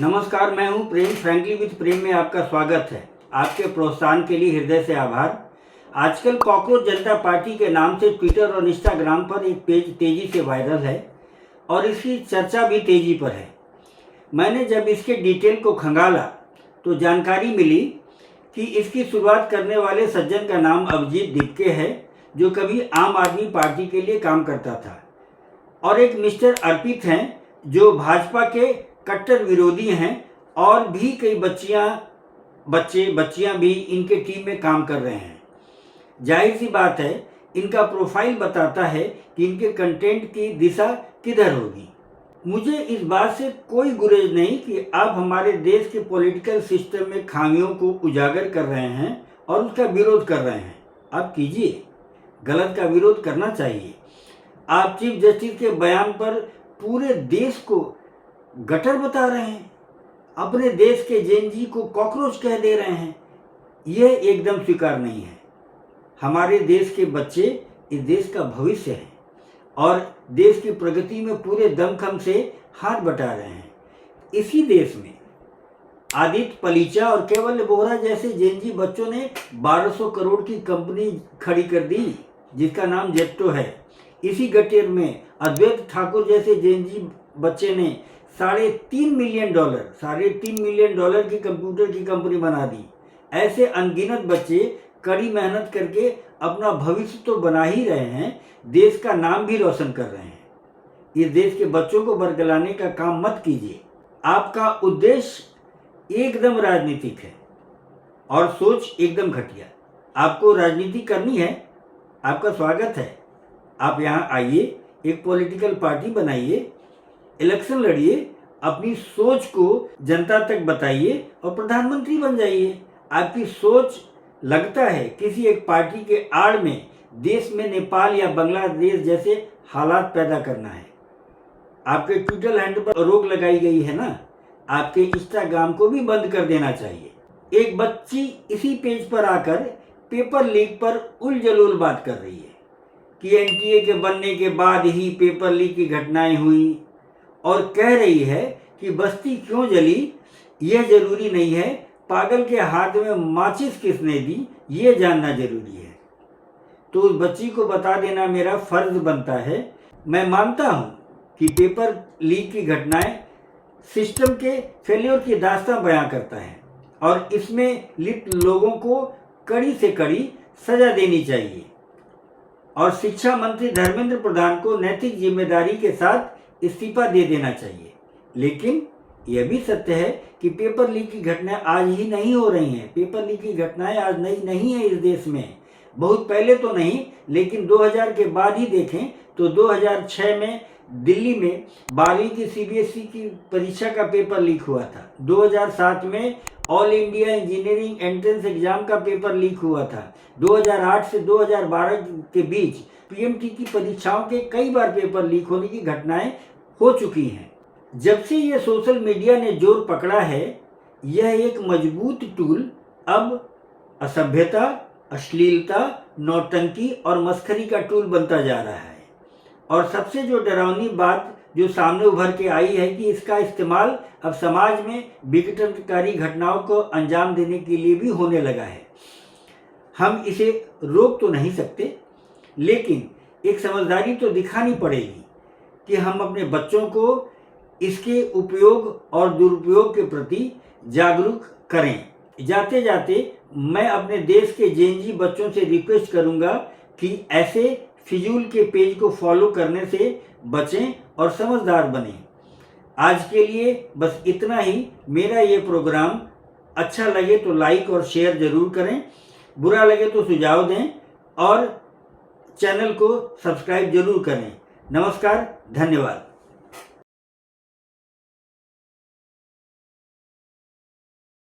नमस्कार, मैं हूं प्रेम। फ्रैंकली विद प्रेम में आपका स्वागत है। आपके प्रोत्साहन के लिए हृदय से आभार। आजकल कॉकरोच जनता पार्टी के नाम से ट्विटर और इंस्टाग्राम पर एक पेज तेजी से वायरल है और इसकी चर्चा भी तेजी पर है। मैंने जब इसके डिटेल को खंगाला तो जानकारी मिली कि इसकी शुरुआत करने वाले सज्जन का नाम अभिजीत दिपके है, जो कभी आम आदमी पार्टी के लिए काम करता था, और एक मिस्टर अर्पित हैं जो भाजपा के कट्टर विरोधी हैं, और भी कई बच्चियां भी इनके टीम में काम कर रहे हैं। जाहिर सी बात है, इनका प्रोफाइल बताता है कि इनके कंटेंट की दिशा किधर होगी। मुझे इस बात से कोई गुरेज नहीं कि आप हमारे देश के पॉलिटिकल सिस्टम में खामियों को उजागर कर रहे हैं और उसका विरोध कर रहे हैं। आप कीजिए, गलत का विरोध करना चाहिए। आप चीफ जस्टिस के बयान पर पूरे देश को गटर बता रहे हैं, अपने देश के जेनजी को कॉकरोच कह दे रहे हैं। यह एकदम स्वीकार नहीं है। हमारे देश के बच्चे इस देश का भविष्य हैं और देश की प्रगति में पूरे दमखम से हाथ बटा रहे हैं। इसी देश में आदित्य पलीचा और केवल बोहरा जैसे जेनजी बच्चों ने 1200 करोड़ की कंपनी खड़ी कर दी, जिसका नाम जेप्टो है। इसी गठेर में अद्वैत ठाकुर जैसे जेनजी बच्चे ने $3.5 मिलियन की कंप्यूटर की कंपनी बना दी। ऐसे अनगिनत बच्चे कड़ी मेहनत करके अपना भविष्य तो बना ही रहे हैं, देश का नाम भी रोशन कर रहे हैं। इस देश के बच्चों को बरगलाने का काम मत कीजिए। आपका उद्देश्य एकदम राजनीतिक है और सोच एकदम घटिया। आपको राजनीति करनी है, आपका स्वागत है। आप यहाँ आइए, एक पॉलिटिकल पार्टी बनाइए, इलेक्शन लड़िए, अपनी सोच को जनता तक बताइए और प्रधानमंत्री बन जाइए। आपकी सोच लगता है किसी एक पार्टी के आड़ में देश में नेपाल या बांग्लादेश जैसे हालात पैदा करना है। आपके ट्विटर हैंडल पर रोक लगाई गई है ना, आपके इंस्टाग्राम को भी बंद कर देना चाहिए। एक बच्ची इसी पेज पर आकर पेपर लीक पर उलझुल बात कर रही है कि एनटीए के बनने के बाद ही पेपर लीक की घटनाएं हुई, और कह रही है कि बस्ती क्यों जली यह जरूरी नहीं है, पागल के हाथ में माचिस किसने दी ये जानना जरूरी है। तो उस बच्ची को बता देना मेरा फर्ज बनता है। मैं मानता हूं कि पेपर लीक की घटनाएं सिस्टम के फेल्योर की दास्तां बयां करता है और इसमें लिप्त लोगों को कड़ी से कड़ी सजा देनी चाहिए, और शिक्षा मंत्री धर्मेंद्र प्रधान को नैतिक जिम्मेदारी के साथ इस्तीफा दे देना चाहिए। लेकिन यह भी सत्य है कि पेपर लीक की घटनाएं आज ही नहीं हो रही हैं। पेपर लीक की घटनाएं आज नहीं है इस देश में, बहुत पहले तो नहीं, लेकिन 2000 के बाद ही देखें तो 2006 में दिल्ली में 12वीं की सीबीएसई की परीक्षा का पेपर लीक हुआ था। 2007 में all India engineering entrance exam का पेपर लीक हुआ था। 2008 से 2012 के बीच पीएमटी की परीक्षाओं के कई बार पेपर लीक होने की घटनाएं हो चुकी हैं। जब से ये सोशल मीडिया ने जोर पकड़ा है, यह एक मजबूत टूल अब असभ्यता, अश्लीलता, नौटंकी और मस्खरी का टूल बनता जा रहा है। और सबसे जो डरावनी बात जो सामने उभर के आई है कि इसका इस्तेमाल अब समाज में विघटनकारी घटनाओं को अंजाम देने के लिए भी होने लगा है। हम इसे रोक तो नहीं सकते, लेकिन एक समझदारी तो दिखानी पड़ेगी कि हम अपने बच्चों को इसके उपयोग और दुरुपयोग के प्रति जागरूक करें। जाते जाते मैं अपने देश के जेनजी बच्चों से रिक्वेस्ट करूंगा कि ऐसे फिजूल के पेज को फॉलो करने से बचें और समझदार बनें। आज के लिए बस इतना ही। मेरा ये प्रोग्राम अच्छा लगे तो लाइक और शेयर जरूर करें, बुरा लगे तो सुझाव दें और चैनल को सब्सक्राइब जरूर करें। नमस्कार, धन्यवाद।